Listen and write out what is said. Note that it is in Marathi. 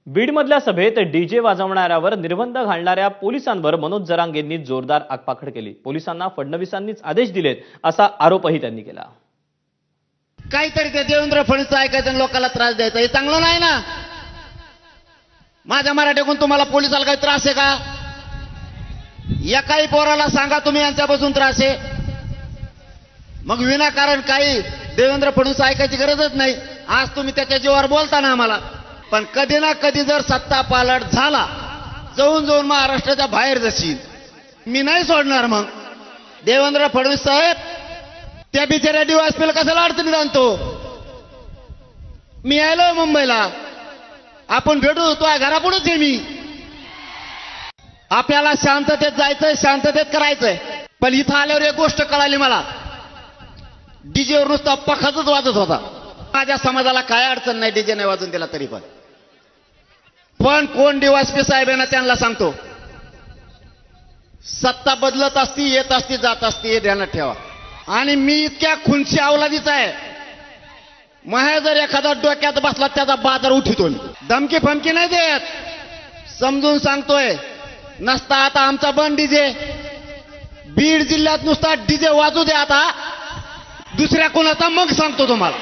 बीडमधल्या सभेत डीजे वाजवणाऱ्यावर निर्बंध घालणाऱ्या पोलिसांवर मनोज जरांगेंनी जोरदार आगपाखड केली। पोलिसांना फडणवीसांनीच आदेश दिलेत असा आरोपही त्यांनी केला। काहीतरी ते देवेंद्र फडणवीस ऐकायचं आणि लोकांना त्रास द्यायचा हे चांगलं नाही ना। माझ्या मराठीतून तुम्हाला पोलिसाला काही त्रास आहे का? एकाही पोराला सांगा तुम्ही यांच्यापासून त्रास आहे, मग विनाकारण काही देवेंद्र फडणवीस ऐकायची गरजच नाही। आज तुम्ही त्याच्या जीवावर बोलता ना आम्हाला, पण कधी ना कधी जर सत्ता पालट झाला जाऊन जाऊन महाराष्ट्राच्या बाहेर जाशील, मी नाही सोडणार। मग देवेंद्र फडणवीस साहेब त्या बिचाऱ्या डीवायएसपीला कशाला अडचणीत आणतो? मी आलो मुंबईला, आपण भेटू होतो घरापुढेच आहे मी। आपल्याला शांततेत जायचंय, शांततेत करायचंय, पण इथं आल्यावर एक गोष्ट कळाली मला, डीजेवर नुसता पखातच वाजत होता। माझ्या समाजाला काय अडचण नाही डीजे नाही वाजून दिला तरी, पण कोण डीवायएसपी साहेब आहे ना त्यांना सांगतो, सत्ता बदलत असती, येत असती, जात असती, हे ध्यानात ठेवा। आणि मी इतक्या खुनशी अवलादीचा आहे, माहे जर एखादा डोक्यात बसला त्याचा बाजार उठितो, धमकी फमकी नाही देत, समजून सांगतोय। नसता आता आमचा बंद डीजे, बीड जिल्ह्यात नुसता डीजे वाजू दे आता, दुसऱ्या कोणाचा मग सांगतो तुम्हाला।